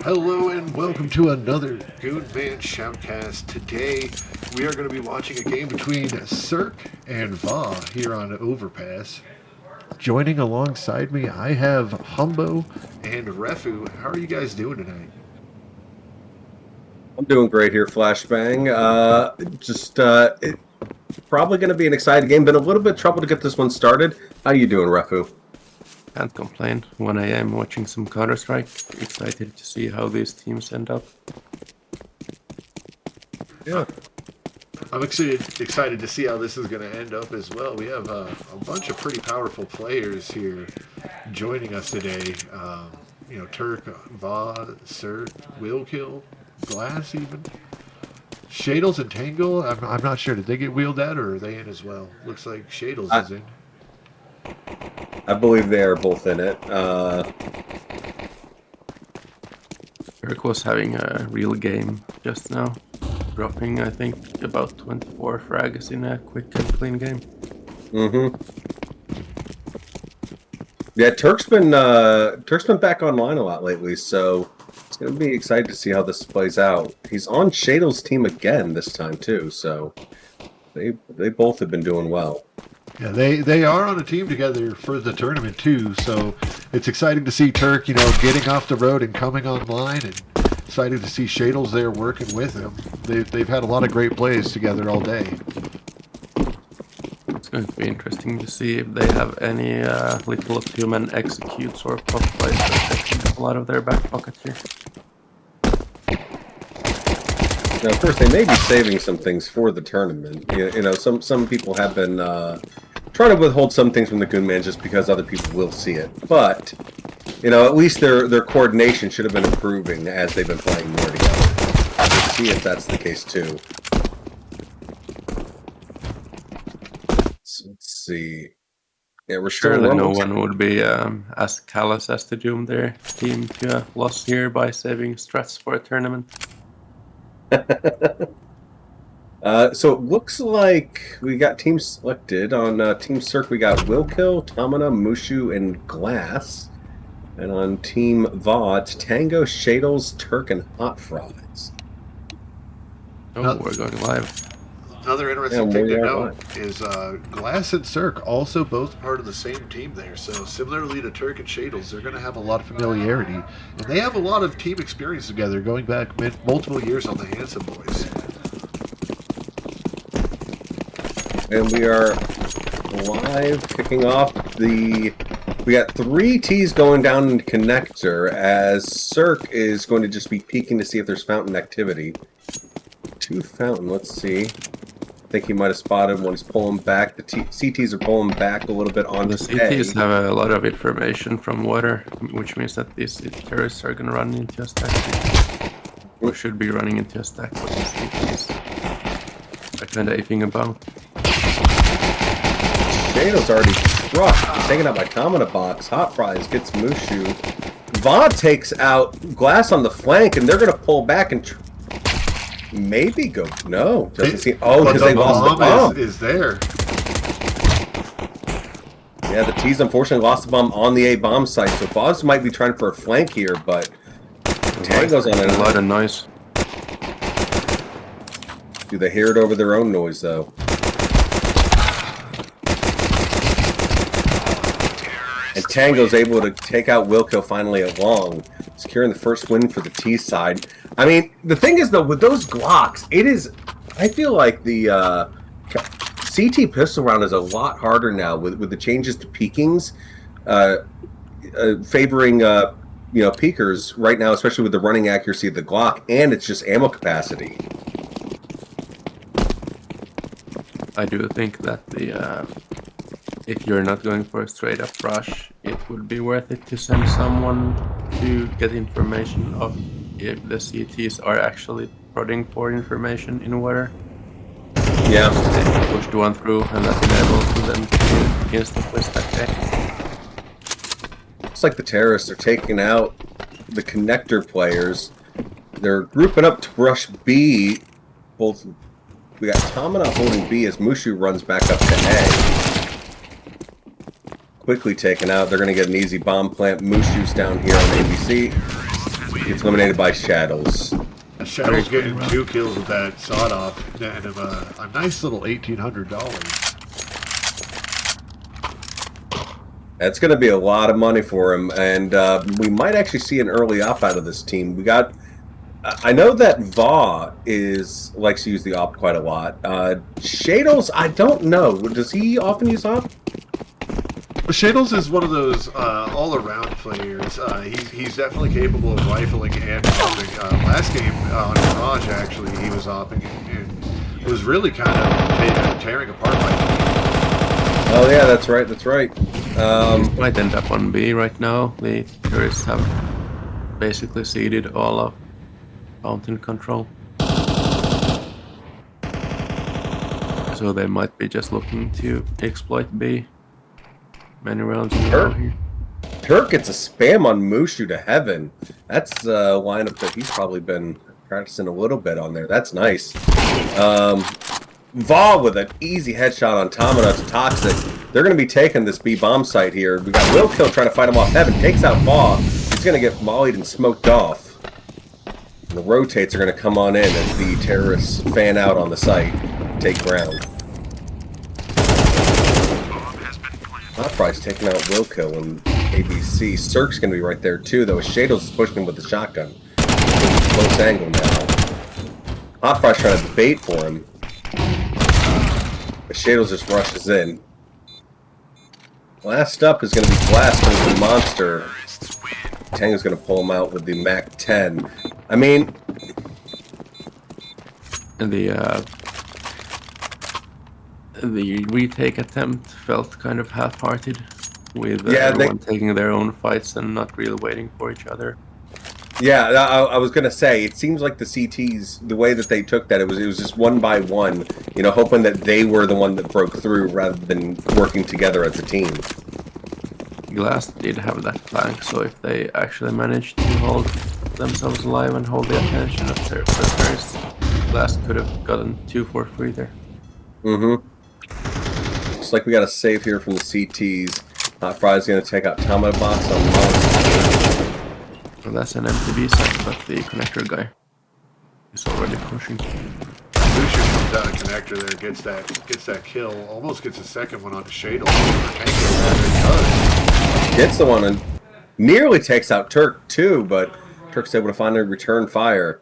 Hello and welcome to another Goonman Shoutcast. Today we are going to be watching a game between Surc and Vaah here on Overpass. Joining alongside me, I have Humbo and Refu. How are you guys doing tonight? I'm doing great here, Flashbang. It's probably going to be an exciting game. Been a little bit of trouble to get this one started. How you doing, Refu? Can't complain. 1 a.m. watching some Counter-Strike. Excited to see how these teams end up. Yeah. I'm excited to see how this is going to end up as well. We have a bunch of pretty powerful players here joining us today. Turk, Vaah, Surc, Will Kill, Glass even. Shadles and Tangle, I'm not sure. Did they get wheeled out or are they in as well? Looks like Shadles is in. I believe they are both in it. Surc was having a real game just now. Dropping, I think, about 24 frags in a quick and clean game. Yeah, Turk's been back online a lot lately, so it's going to be excited to see how this plays out. He's on Shadle's team again this time too, so they both have been doing well. Yeah, they are on a team together for the tournament too, so it's exciting to see Turk, getting off the road and coming online, and excited to see Shadles there working with him. They've had a lot of great plays together all day. It's going to be interesting to see if they have any little human executes or pop plays that taking a lot of their back pocket here. Now, of course, they may be saving some things for the tournament. Some people have been trying to withhold some things from the Goonman just because other people will see it. But, at least their coordination should have been improving as they've been playing more together. We'll see if that's the case, too. So, let's see. Yeah, we're still Surely no one would be as callous as to doom their team to a loss here by saving strats for a tournament. So it looks like we got teams selected. On Team Surc, we got Willkill, Tamana, Mushu, and Glass. And on Team Vaah, it's Tango, Shadles, Turk, and Hot Fries. Oh, we're going live. Another interesting thing to note is Glass and Surc also both part of the same team there. So similarly to Turk and Shadles, they're going to have a lot of familiarity. And they have a lot of team experience together going back multiple years on the Handsome Boys. And we are live, kicking off we got 3 T's going down in connector as Surc is going to just be peeking to see if there's fountain activity. 2 fountain, let's see. I think he might have spotted when he's pulling back. The CTs are pulling back a little bit on the CTs have a lot of information from water, which means that these terrorists are going to run into a stack. Or should be running into a stack with these CTs. Are kind of aping about. Shadow's already struck. He's taken out by Tamana box. Hot Fries gets Mushu. Vaah takes out Glass on the flank, and they're going to pull back and maybe go. No, doesn't seem. Oh, because they lost the bomb. Is there? Yeah, the T's unfortunately lost the bomb on the A bomb site, so Vaah's might be trying for a flank here, but Tango's on a lot of noise. Do they hear it over their own noise though? And Tango's able to take out Wilco finally at long, securing the first win for the T side. I mean, the thing is though, with those Glocks, I feel like the CT pistol round is a lot harder now with the changes to peakings, favoring peakers right now, especially with the running accuracy of the Glock, and it's just ammo capacity. I do think that if you're not going for a straight up rush, it would be worth it to send someone to get information of if the CTs are actually prodding for information in water. Yeah. They pushed one through and that enables them to instantly stack A. Looks like the terrorists are taking out the connector players. They're grouping up to rush B. We got Tamana holding B as Mushu runs back up to A. Quickly taken out. They're going to get an easy bomb plant. Mushu's down here on ABC. gets eliminated by Shadows. Shadow's getting 2 kills with that sawed-off, and a nice little $1,800. That's going to be a lot of money for him, and we might actually see an early op out of this team. We got... I know that Vaah likes to use the op quite a lot. Shadows, I don't know. Does he often use op? Shadows is one of those all-around players. He's definitely capable of rifling and opping. Last game on Mirage, actually, he was opping and was really kind of tearing apart my team. Oh yeah, that's right. That's right. Might end up on B right now. The tourists have basically ceded all of fountain control, so they might be just looking to exploit B. Many rounds in a row here. Turk gets a spam on Mushu to heaven. That's a lineup that he's probably been practicing a little bit on there. That's nice. Vaah with an easy headshot on Tamina to Toxic. They're going to be taking this B bomb site here. We got Willkill trying to fight him off heaven. Takes out Vaah. He's going to get mollied and smoked off. And the rotates are going to come on in as the terrorists fan out on the site. Take ground. Hotfry's taking out Willkill and ABC. Surc's going to be right there too, though. Shadows is pushing him with the shotgun. Close angle now. Hotfry's trying to bait for him. But Shadows just rushes in. Last up is going to be Blast with the monster. Tango's going to pull him out with the Mac 10. I mean... The retake attempt felt kind of half-hearted, with Yeah, everyone taking their own fights and not really waiting for each other. Yeah, I was gonna say, it seems like the CTs, the way that they took that, it was just one by one, you know, hoping that they were the one that broke through rather than working together as a team. Glass did have that flank, so if they actually managed to hold themselves alive and hold the attention of their players, Glass could have gotten 2 for free there. Mm-hmm. Looks like we got a save here from the CTs. Hotfry's gonna take out Tamina box on Monster. Well, that's an MTB site, but the connector guy is already pushing. Lucian comes out of connector there, gets that kill, almost gets a second one on the Shadle. Gets the one and nearly takes out Turk too, but Turk's able to finally return fire.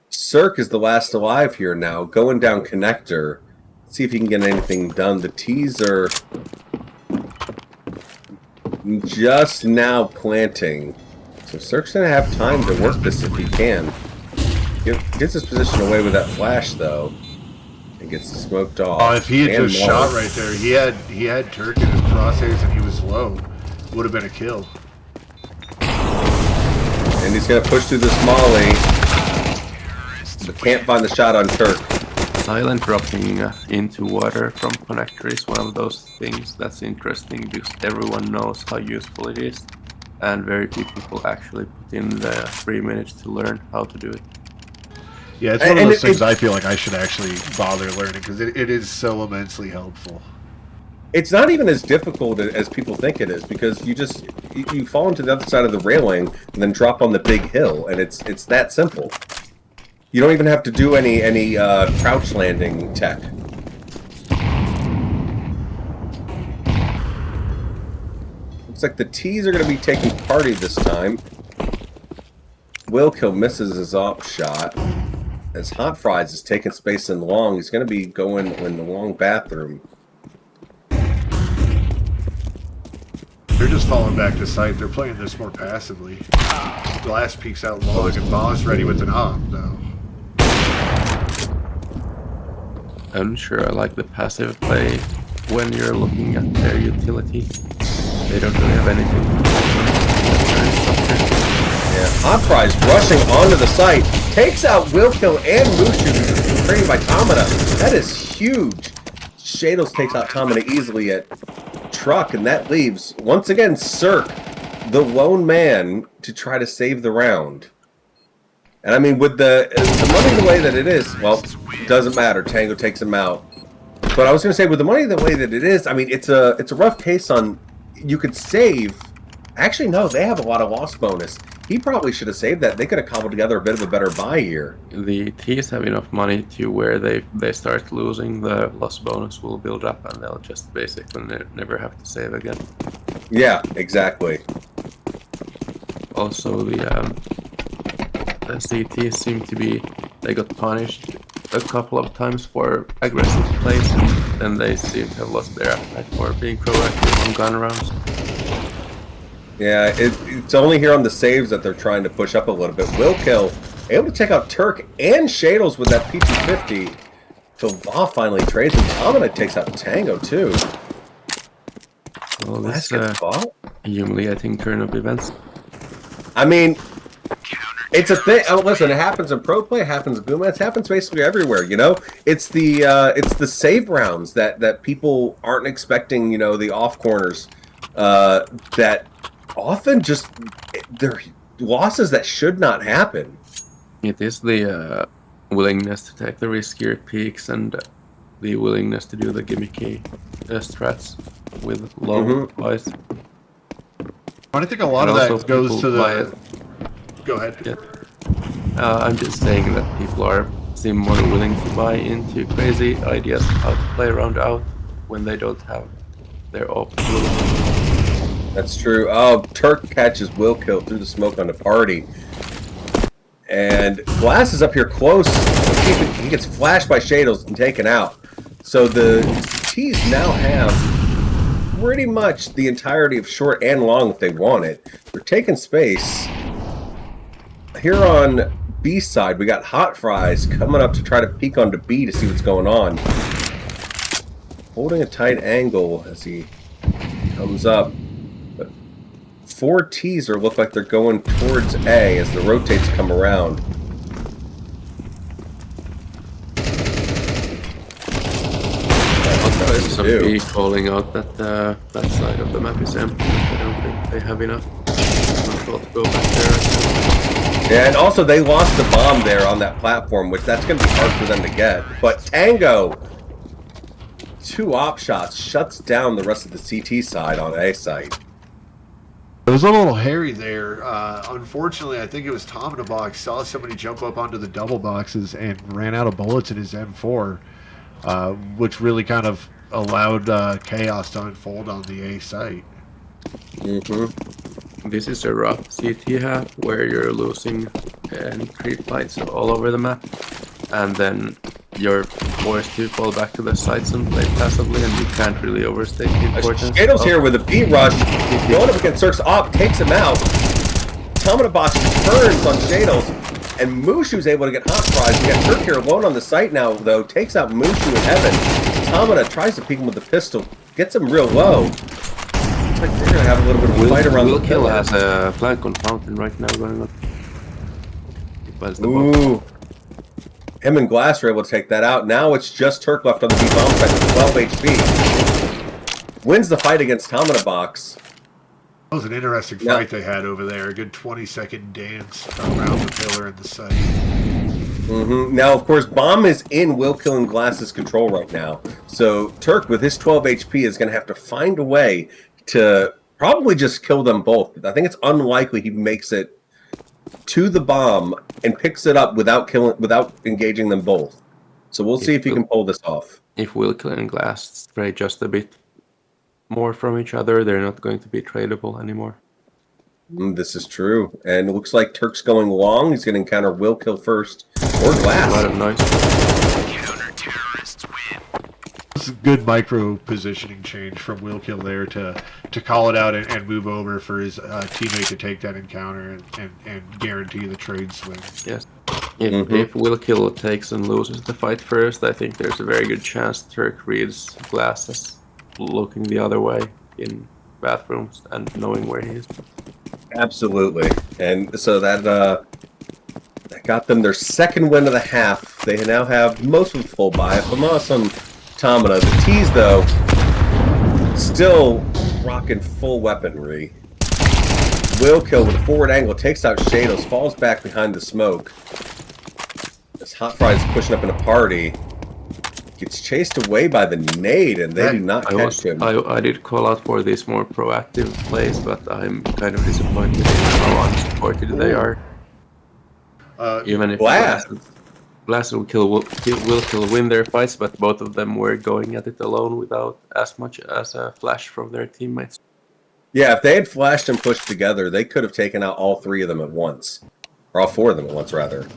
Surc is the last alive here now, going down connector. Let's see if he can get anything done. The T's are just now planting. So Surc's going to have time to work this if he can. Gets his position away with that flash, though. And gets smoked off. Oh, if he had just shot right there, he had Turk in his crosshairs and he was low. Would have been a kill. And he's going to push through this molly. But can't find the shot on Turk. Silent dropping into water from connector is one of those things that's interesting because everyone knows how useful it is. And very few people actually put in the 3 minutes to learn how to do it. Yeah, it's one of those things I feel like I should actually bother learning because it is so immensely helpful. It's not even as difficult as people think it is because you fall into the other side of the railing and then drop on the big hill, and it's that simple. You don't even have to do any crouch landing tech. Looks like the T's are going to be taking party this time. Willkill misses his op shot. As Hotfries is taking space in long, he's going to be going in the long bathroom. They're just falling back to site. They're playing this more passively. Glass peeks out long and Vaah's ready with an op, though. I'm sure I like the passive play when you're looking at their utility. They don't really have anything. Yeah, Hotfries rushing onto the site. Takes out Willkill and Mushu, trained by Tamina. That is huge. Shadows takes out Tamina easily at truck, and that leaves, once again, Surc, the lone man, to try to save the round. And I mean, with the money the way that it is, well, it doesn't matter. Tango takes him out. But I was going to say, with the money the way that it is, I mean, it's a rough case on, you could save, actually, no, they have a lot of loss bonus. He probably should have saved that. They could have cobbled together a bit of a better buy here. The T's have enough money to where they start losing, the loss bonus will build up, and they'll just basically never have to save again. Yeah, exactly. Also, the CTs seem to be, they got punished a couple of times for aggressive plays, and then they seem to have lost their appetite for being proactive on gun rounds. Yeah, it's only here on the saves that they're trying to push up a little bit. Willkill able to take out Turk and Shadles with that P250. So Vaah finally trades, and Dominic takes out Tango too. Well, this humiliating turn of events. I mean, it's a thing. Oh, listen, it happens in pro play, it happens in Goonman, it happens basically everywhere. You know, it's the save rounds that people aren't expecting. You know, the off corners that often just they're losses that should not happen. It is the willingness to take the riskier peaks and the willingness to do the gimmicky strats with low buys. I think a lot of that goes to the... Go ahead. Yeah. I'm just saying that people seem more willing to buy into crazy ideas of how to play around out when they don't have their off blue. That's true. Oh, Turk catches Willkill through the smoke on the party. And Glass is up here close. He gets flashed by Shadles and taken out. So the T's now have pretty much the entirety of short and long if they want it. They're taking space. Here on B side, we got Hot Fries coming up to try to peek onto B to see what's going on. Holding a tight angle as he comes up. But 4 T's look like they're going towards A as the rotates come around. Some B calling out that that side of the map is empty. I don't think they have enough. To go back there. Yeah, and also they lost the bomb there on that platform, which that's going to be hard for them to get. But Tango, 2 op shots, shuts down the rest of the CT side on A site. It was a little hairy there. Unfortunately, I think it was Tom in a box saw somebody jump up onto the double boxes and ran out of bullets in his M4, which really kind of allowed chaos to unfold on the A site. This is a rough CT half where you're losing creep fights all over the map, and then you're forced to fall back to the sites and play passively, and you can't really overstate the importance. Shadow's here with a B rush. Going up against Surc's op, takes him out. Tominobox turns on Shadow's, and Mushu's able to get Hot Fries. We got Turk here alone on the site now, though. Takes out Mushu in heaven. Tomina tries to peek him with the pistol. Gets him real low. Looks like they're going to have a little bit of a fight around the pillar. Willkill has a flank on Fountain right now going on. Ooh. Him and Glass are able to take that out. Now it's just Turk left on the B-bomb side with 12 HP. Wins the fight against Tominobox. That was an interesting fight they had over there. A good 20-second dance around the pillar and the site. Now, of course, Bomb is in Willkill and Glass's control right now. So Turk, with his 12 HP, is going to have to find a way to probably just kill them both. I think it's unlikely he makes it to the bomb and picks it up without engaging them both. So we'll see if he can pull this off. If Willkill and Glass stray just a bit more from each other, they're not going to be tradable anymore. This is true. And it looks like Turk's going long. He's going to encounter Willkill first. Or Glass. A lot of noise. Counter-terrorists win. This is a good micro positioning change from Willkill there to call it out and move over for his teammate to take that encounter and guarantee the trade swing. Yes. If Willkill takes and loses the fight first, I think there's a very good chance Turk reads Glass as looking the other way in bathrooms and knowing where he is. Absolutely. And so that got them their second win of the half. They now have most of the full buy. Famas on Tomina. The T's, though, still rocking full weaponry. Willkill with a forward angle takes out Shadows, falls back behind the smoke. As Hot Fries pushing up in a party. gets chased away by the nade, and they do not catch him. I did call out for these more proactive plays, but I'm kind of disappointed in how unsupported they are. Even if Blast will win their fights, but both of them were going at it alone without as much as a flash from their teammates. Yeah, if they had flashed and pushed together, they could have taken out all 3 of them at once. Or all 4 of them at once, rather.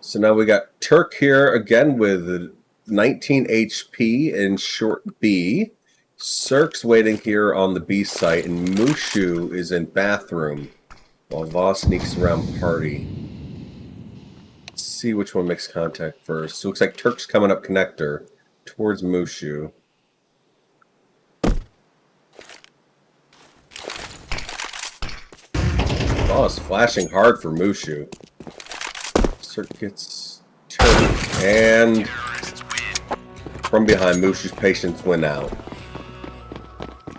So now we got Turc here again with 19 HP in short B. Surc's waiting here on the B site, and Mushu is in bathroom while Vaah sneaks around party. Let's see which one makes contact first. So it looks like Turc's coming up connector towards Mushu. Vaah's flashing hard for Mushu. Surc gets Turc, and from behind, Mushu's patience went out.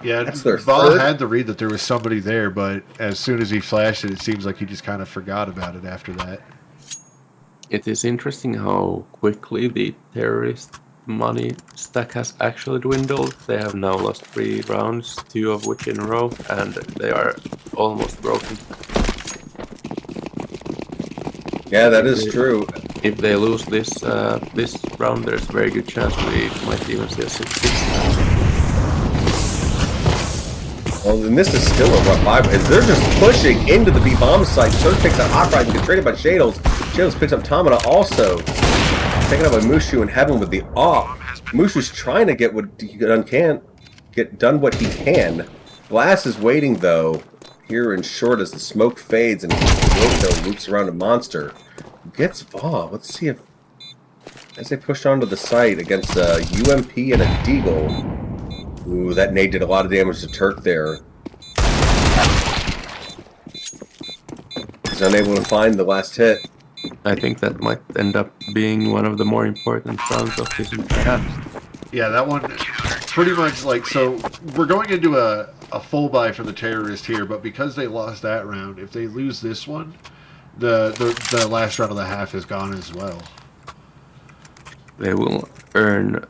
Yeah, that's their Vaah had the read that there was somebody there, but as soon as he flashed it, it seems like he just kind of forgot about it after that. It is interesting how quickly the terrorist money stack has actually dwindled. They have now lost 3 rounds, 2 of which in a row, and they are almost broken. Yeah, that is true. If they lose this this round, there's a very good chance we might even see a 6-6. Well, and this is still a rough 5. They're just pushing into the B-bomb site. Surc takes that hot ride and gets traded by Shadows. Shadows picks up Tamada also. Taken out by Mushu in heaven with the off. Mushu's trying to get what he can. Get done what he can. Glass is waiting, though, here in short as the smoke fades and Roto loops around a monster. Gets Vaah. Let's see if... As they push onto the site against a UMP and a Deagle. Ooh, that nade did a lot of damage to Turc there. He's unable to find the last hit. I think that might end up being one of the more important rounds of this entire. Yeah, that one pretty much like, so we're going into a full buy for the terrorist here, but because they lost that round, if they lose this one, the last round of the half is gone as well. They will earn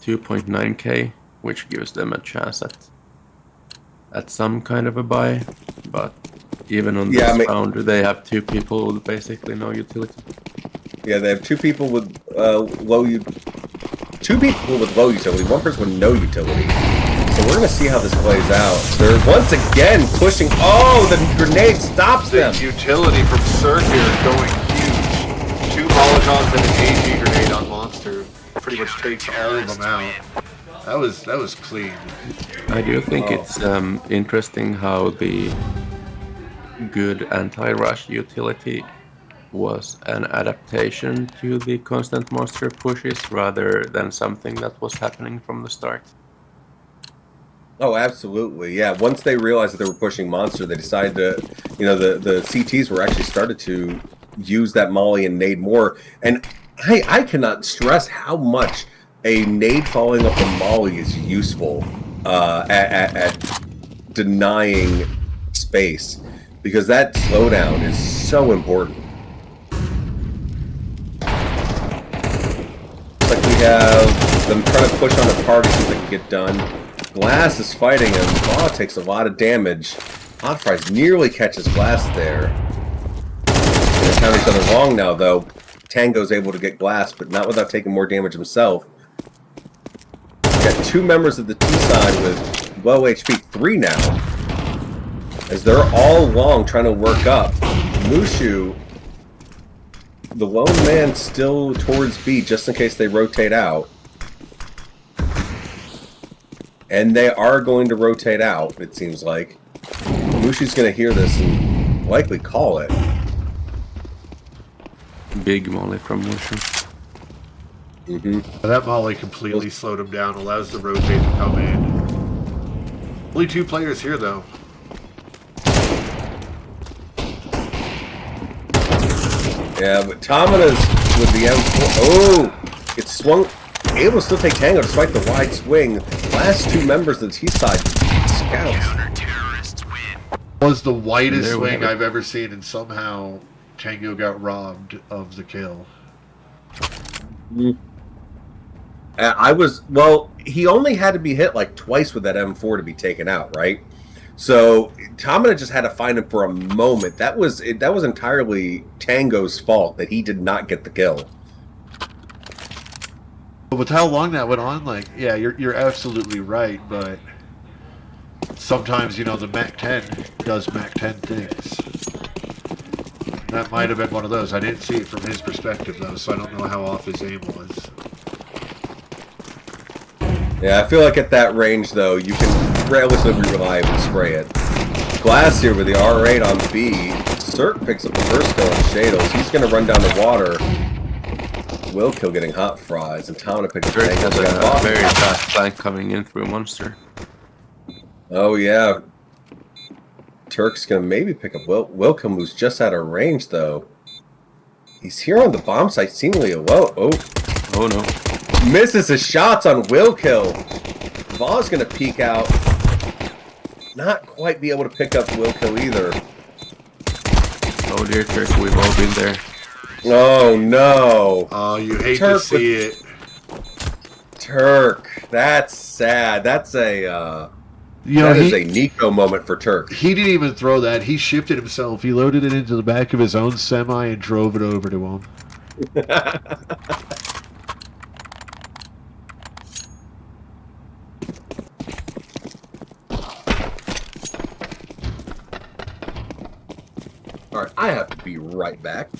2.9k, which gives them a chance at some kind of a buy, but even on this round, they have 2 people with basically no utility. Yeah, they have 2 people with low utility, 1 person with no utility. So we're gonna see how this plays out. They're once again pushing. Oh, the grenade stops them. The utility from Surc here is going huge. 2 Molotovs and an AG grenade on Monster pretty much takes all of them out. That was clean. I do think it's interesting how the good anti-rush utility was an adaptation to the constant monster pushes rather than something that was happening from the start. Oh, absolutely. Yeah, once they realized that they were pushing monster, they decided to, the CTs were actually started to use that molly and nade more. And I cannot stress how much a nade following up a molly is useful at denying space, because that slowdown is so important. It's like we have them trying to push on the party so they can get done. Glass is fighting him. Vaah takes a lot of damage. Hot Fries nearly catches Glass there. They're counting each other long now, though. Tango's able to get Glass, but not without taking more damage himself. We got 2 members of the T side with low HP, 3 now. As they're all long trying to work up. Mushu, the lone man, still towards B just in case they rotate out. And they are going to rotate out, it seems like. Mushu's going to hear this and likely call it. Big molly from Mushu. That molly completely slowed him down, allows the rotate to come in. Only 2 players here, though. Yeah, but Tamada's with the M4. Oh! It's swung. Able to still take Tango despite the wide swing. Last 2 members of the T side scouts. Was the widest swing I've ever seen, and somehow Tango got robbed of the kill. Well, he only had to be hit like twice with that M4 to be taken out, right? So Tamina just had to find him for a moment. That was entirely Tango's fault that he did not get the kill. But with how long that went on, like, yeah, you're absolutely right, but sometimes, you know, the Mac 10 does Mac 10 things. That might have been one of those. I didn't see it from his perspective, though, so I don't know how off his aim was. Yeah, I feel like at that range, though, you can relatively reliably spray it. Glass here with the R8 on B. Surc picks up the first kill on Shadows. He's going to run down the water. Will kill getting hot fries, and Tamina picks up Surc has a Tango. very fast flank coming in through Monster. Oh, yeah. Turk's going to maybe pick up Wilcom, who's just out of range, though. He's here on the bomb site, seemingly alone. Oh, no. Misses his shots on Will kill. Vaah's going to peek out. Not quite be able to pick up Will kill either. Oh, dear Turk, we've all been there. Oh, no. Oh, you hate Turk to see it. Turk. That's sad. That's a... You know, that is a Nico moment for Turk. He didn't even throw that. He shipped it himself. He loaded it into the back of his own semi and drove it over to him. Alright, I have to be right back.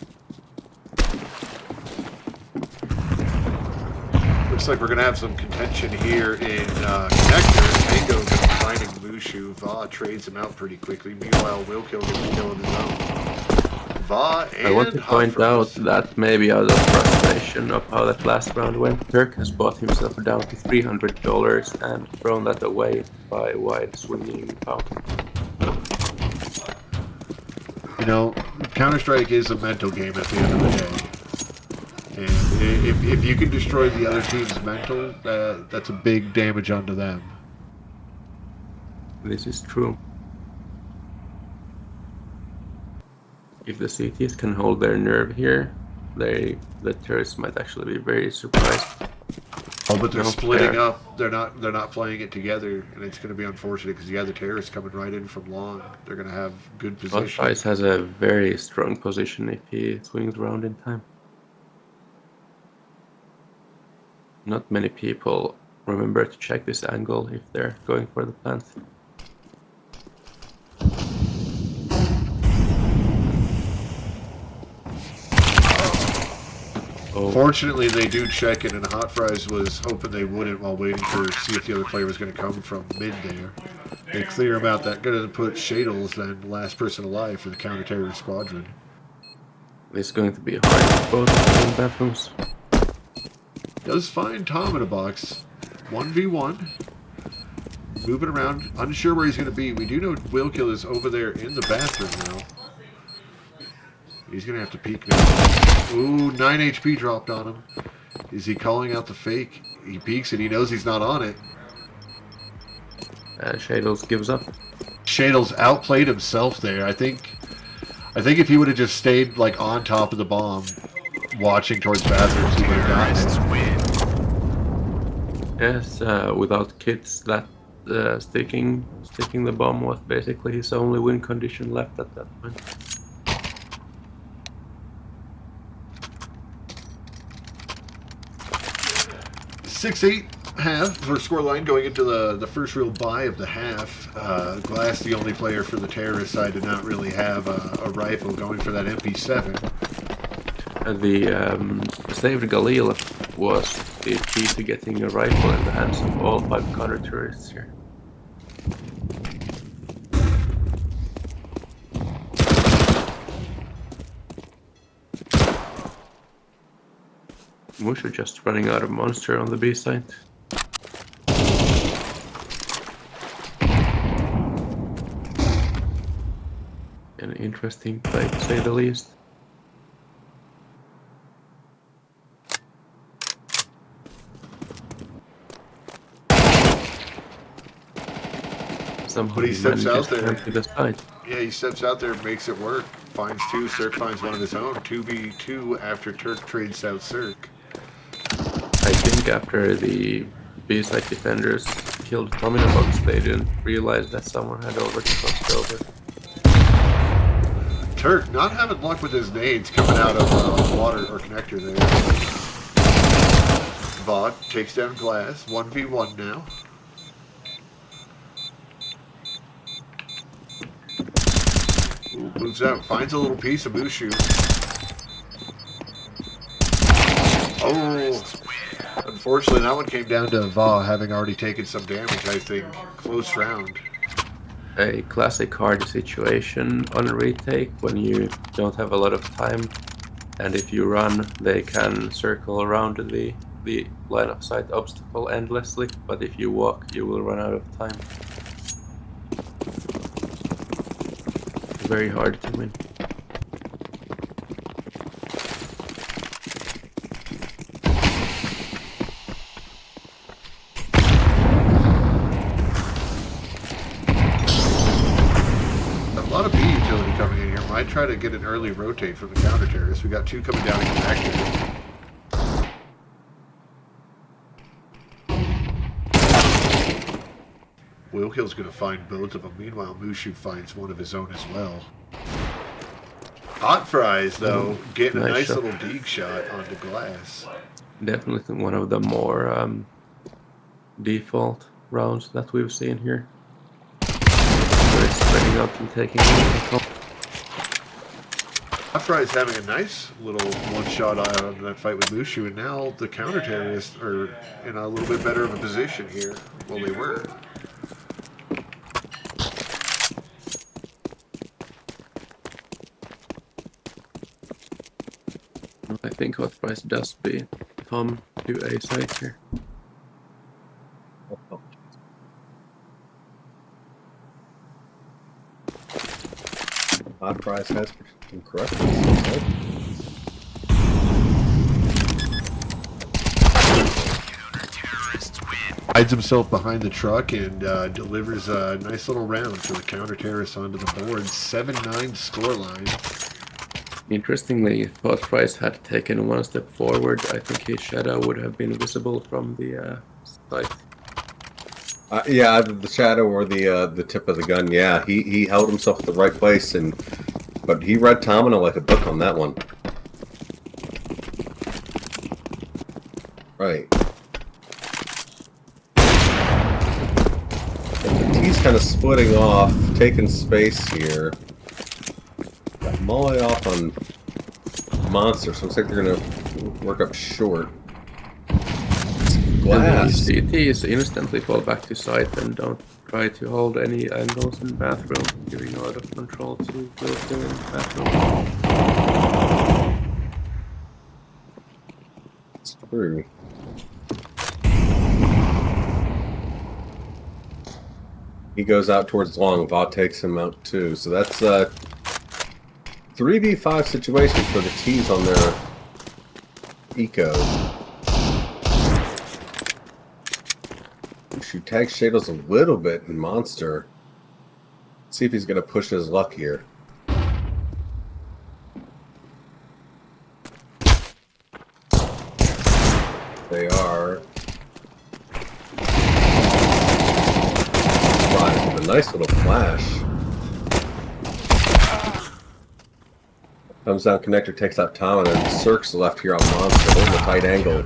Looks like we're going to have some contention here in Connector. Tango going to be finding Mushu. Vaah trades him out pretty quickly. Meanwhile, Willkill gets a kill of his own. Vaah and I want to point out Huffers. that maybe out of frustration of how that last round went, Turk has bought himself down to $300 and thrown that away by wide swinging fountain. You know, Counter-Strike is a mental game at the end of the day. And if you can destroy the other team's mental, that's a big damage onto them. This is true. If the CTs can hold their nerve here, the terrorists might actually be very surprised. Oh, but they're No, splitting fair. up. They're not playing it together, and it's going to be unfortunate because you have the terrorists coming right in from long. They're going to have good position. Price has a very strong position if he swings around in time. Not many people remember to check this angle if they're going for the plant. Oh, Fortunately, they do check it, and Hot Fries was hoping they wouldn't while waiting to see if the other player was going to come from mid there. They clear him out. That going to put Shadles then last person alive for the counter-terrorist squadron. it's going to be hard for both in bathrooms. Does find Tom in a box. 1v1. Moving around. Unsure where he's going to be. We do know Willkill is over there in the bathroom now. He's going to have to peek now. Ooh, 9 HP dropped on him. Is he calling out the fake? He peeks and he knows he's not on it. Shadows gives up. Shadles outplayed himself there. I think if he would have just stayed like on top of the bomb, watching towards bathrooms, he would have gotten it. Yes, without kits, that sticking the bomb was basically his only win condition left at that point. Six-eight half for scoreline going into the first real buy of the half. Glass, the only player for the terrorist side, did not really have a rifle going for that MP7. The saved Galil was the key to getting a rifle in the hands of all 5 counter-terrorists here. Mushu just running out of monster on the B side. An interesting play to say the least. Somehow But he steps out there. To the side. Yeah, he steps out there, makes it work. Finds two. Surc finds one of his own. 2v2 after Turk trades out Surc. think after the B-side defenders killed Tom in a box, they didn't realize that someone had already crossed over. Turk not having luck with his nades coming out of water or connector there. Vaah takes down glass. 1v1 now. Ooh, moves out. Finds a little piece of Mushu. Oh, unfortunately, that one came down to Vaah having already taken some damage, I think. Close round. A classic hard situation on a retake when you don't have a lot of time, and if you run, they can circle around the line of sight obstacle endlessly, but if you walk, you will run out of time. Very hard to win. A lot of B utility coming in here. Might try to get an early rotate from the counter terrorists. We got two coming down in connector. Willkill's going to find both of them. Meanwhile, Mushu finds one of his own as well. Hot Fries, though, getting a nice little dig shot onto glass. Definitely one of the more default rounds that we've seen here. Where it's spreading out and taking Hot Fries having a nice little one-shot on that fight with Mushu, and now the counter-terrorists are in a little bit better of a position here. Well, they were. I think Hot Price does beat Tom to A side here. Hot Price has incorrect. Hides himself behind the truck and delivers a nice little round for the counter-terrorists onto the board. 7-9 scoreline. Interestingly, if Hot Price had taken one step forward, I think his shadow would have been visible from the side. Yeah, either the shadow or the tip of the gun. Yeah, he held himself at the right place, but he read Tomino like a book on that one. Right. The T's kind of splitting off, taking space here. Got Molly off on Monster, so it looks like they're gonna work up short. Glass. And the CTs instantly fall back to site and don't try to hold any angles in the bathroom, giving a lot of control to those in the bathroom. It's true. He goes out towards long. Vaah takes him out too. So that's a 3v5 situation for the T's on their eco. Shoot, tag Shadows a little bit in Monster. Let's see if he's going to push his luck here. They are. With a nice little flash. Comes down connector, takes out Tom, and then Surc's left here on Monster, holding the tight angle.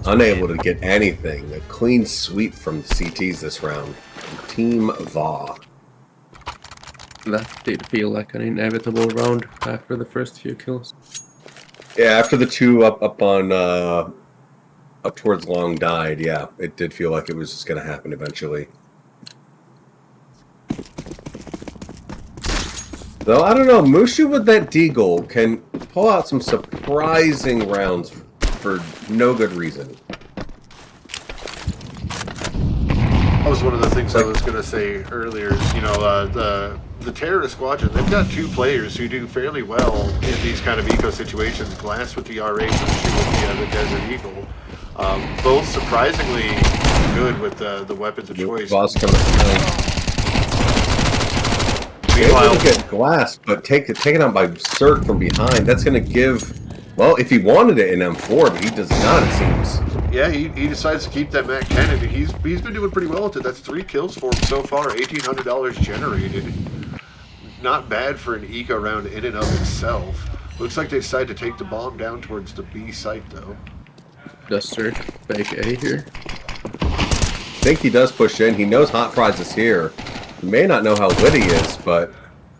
Unable to get anything. A clean sweep from the CTs this round. Team Vaah. That did feel like an inevitable round after the first few kills. Yeah, after the two up on up towards long died, yeah, it did feel like it was just going to happen eventually. Though I don't know, Mushu with that deagle can pull out some surprising rounds for no good reason. That was one of the things I was going to say earlier. You know, the terrorist squadron, they've got two players who do fairly well in these kind of eco situations. Glass with the R8 and Mushu with the Desert Eagle. Both surprisingly good with the weapons of choice. Boss coming down. Able to get Glass, but taken out by Surc from behind. That's going to give, well, if he wanted it in M4, but he does not, it seems. Yeah, he decides to keep that Matt Kennedy. He's been doing pretty well with it. That's 3 kills for him so far. $1,800 generated. Not bad for an eco round in and of itself. Looks like they decide to take the bomb down towards the B site though. Does Surc fake A here? I think he does push in. He knows Hot Fries is here. He may not know how lit he is, but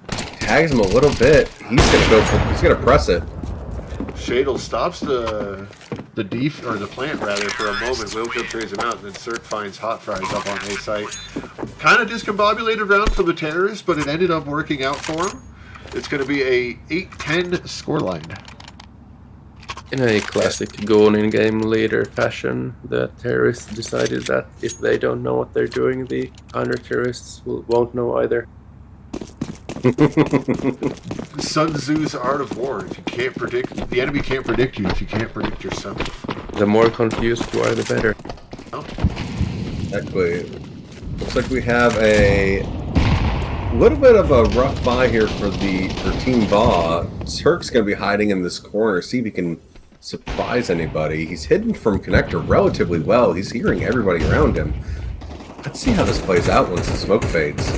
tags him a little bit. He's gonna press it. Shadle stops the plant rather for a moment. Wilco trays him out, and then Surc finds Hot Fries up on A site. Kind of discombobulated round for the terrorists, but it ended up working out for him. It's going to be a 8-10 scoreline. In a classic Goonman game leader fashion, the terrorists decided that if they don't know what they're doing, the counter-terrorists won't know either. Sun Tzu's art of war. If you can't predict, the enemy can't predict you if you can't predict yourself. The more confused you are, the better. Oh. Exactly. Looks like we have a little bit of a rough buy here for Team Vaah. Surc's going to be hiding in this corner, see if he can surprise anybody. He's hidden from connector relatively well. He's hearing everybody around him. Let's see how this plays out once the smoke fades.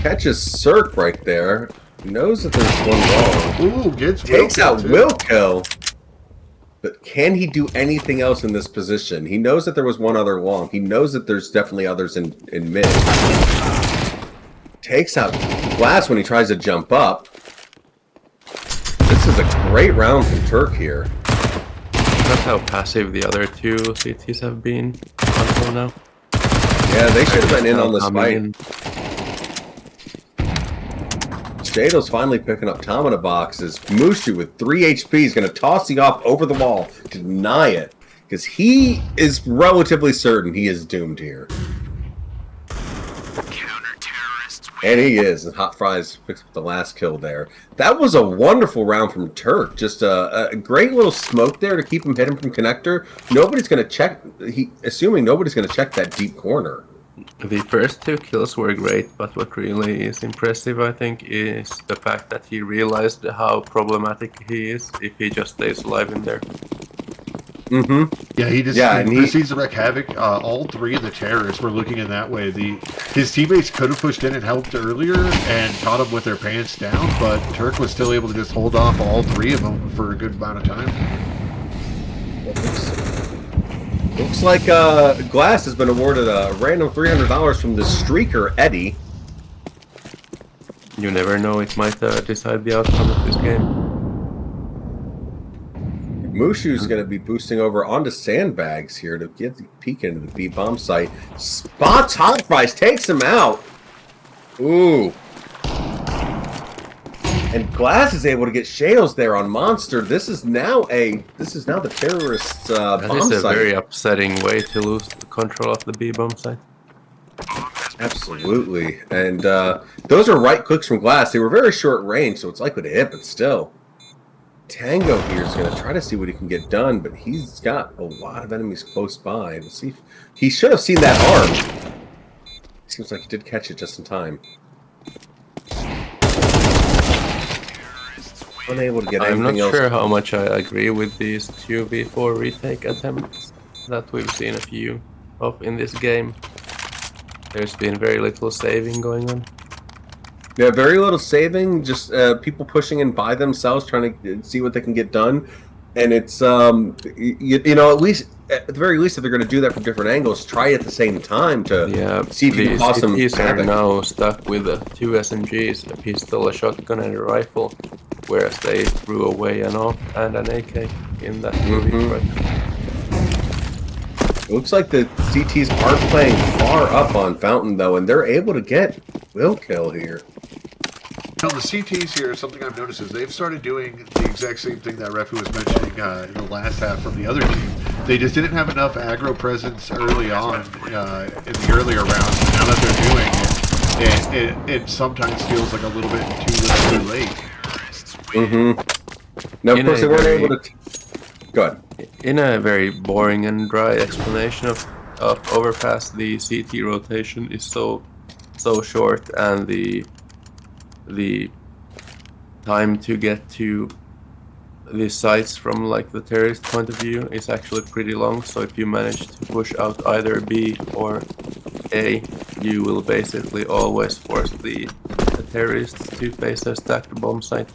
Catches Surc right there. Knows that there's one wrong. Ooh, gets Takes out too. Will Kill. But can he do anything else in this position? He knows that there was one other long. He knows that there's definitely others in mid. Takes out Glass when he tries to jump up. This is a great round from Turk here. That's how passive the other two CTs have been until now. Yeah, they should have been in on this fight. In. Shado's finally picking up Tom in a box as Mushu with 3 HP is going to toss the op over the wall to deny it. Because he is relatively certain he is doomed here. And he is. And Hot Fries picks up the last kill there. That was a wonderful round from Turk. Just a great little smoke there to keep him hidden from connector. Nobody's going to check. Assuming nobody's going to check that deep corner. The first 2 kills were great, but what really is impressive, I think, is the fact that he realized how problematic he is if he just stays alive in there. Mm-hmm. Yeah, he proceeds to wreak havoc. All 3 of the terrorists were looking in that way. His teammates could have pushed in and helped earlier and caught him with their pants down, but Turk was still able to just hold off all 3 of them for a good amount of time. Looks like Glass has been awarded a random $300 from the streaker, Eddie. You never know, it might decide the outcome of this game. Mushu's going to be boosting over onto sandbags here to get the peek into the B-bomb site. Spots Hot Fries, takes him out. Ooh. And Glass is able to get Shales there on Monster. This is now the terrorist's bomb site. That is a very upsetting way to lose control of the B-bomb site. Absolutely. And those are right clicks from Glass. They were very short range, so it's likely to hit, but still. Tango here is going to try to see what he can get done, but he's got a lot of enemies close by. Let's see if he should have seen that arm. Seems like he did catch it just in time. Unable to get anything else. I'm not sure how much I agree with these 2v4 retake attempts that we've seen a few of in this game. There's been very little saving going on. Yeah, very little saving, just people pushing in by themselves, trying to see what they can get done. And it's, you know, at the very least, if they're going to do that from different angles, try at the same time to see if you can cause some havoc. Are now stuck with 2 SMGs, a pistol, a shotgun, and a rifle, whereas they threw away an AWP and an AK in that movie. It looks like the CTs are playing far up on Fountain, though, and they're able to get Will Kill here. No, the CTs here, something I've noticed is they've started doing the exact same thing that Refu was mentioning in the last half from the other team. They just didn't have enough aggro presence early on in the earlier rounds. But now that they're doing it, it sometimes feels like a little bit too late. Now, of course, they weren't able to... Go ahead. In a very boring and dry explanation of Overpass, the CT rotation is so short, and the time to get to the sights from like the terrorist point of view is actually pretty long. So if you manage to push out either B or A, you will basically always force the terrorists to face a stacked bomb site.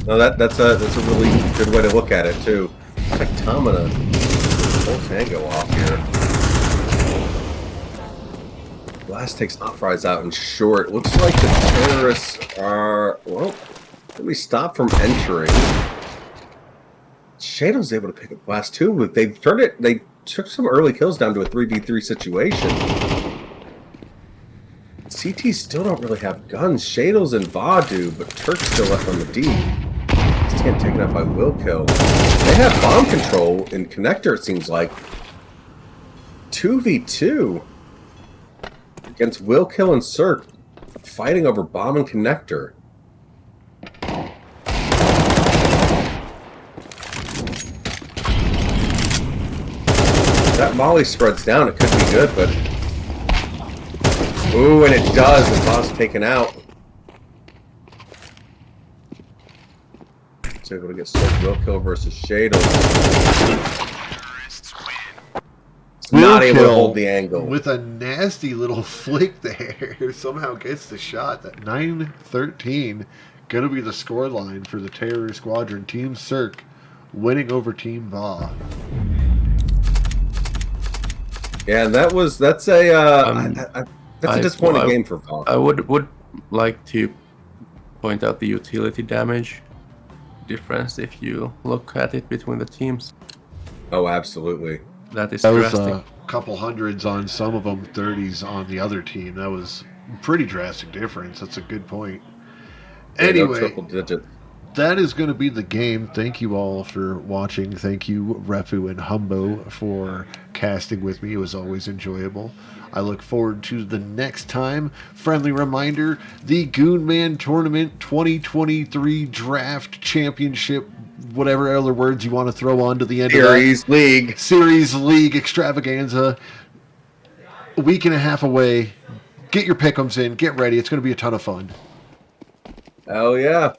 No, that's a really good way to look at it too. It's like Tom gonna pull Tango off here. Blast takes Off-Rise out in short. Looks like the terrorists are, well, let me stop from entering. Shadow's able to pick up Blast too, but they took some early kills down to a 3v3 situation. CT still don't really have guns. Shadows and Vaah do, but Turk's still left on the D. He's getting taken out by Will Kill. They have bomb control in Connector, it seems like. 2v2 against Will Kill and Surc, fighting over bomb and Connector. That Molly spreads down, it could be good, but... Ooh, and it does, and Vaah's taken out. It's able to get Surc. Will Kill versus Shadows. Not able to hold the angle. With a nasty little flick there. Somehow gets the shot. That 9-13 going to be the scoreline for the Terror Squadron. Team Surc winning over Team Vaah. Yeah, that's a disappointing game for Vaah. I would like to point out the utility damage difference if you look at it between the teams. Oh, absolutely. That is That drastic. was a couple hundreds on some of them, 30s on the other team. That was a pretty drastic difference. That's a good point. Anyway, no triple digit. that is going to be the game. Thank you all for watching. Thank you, Refu and Humbo, for casting with me. It was always enjoyable. I look forward to the next time. Friendly reminder, the Goonman Tournament 2023 Draft Championship, whatever other words you want to throw on to the end Series of that. Series League Extravaganza. A week and a half away. Get your pick'ems in. Get ready. It's going to be a ton of fun. Hell yeah.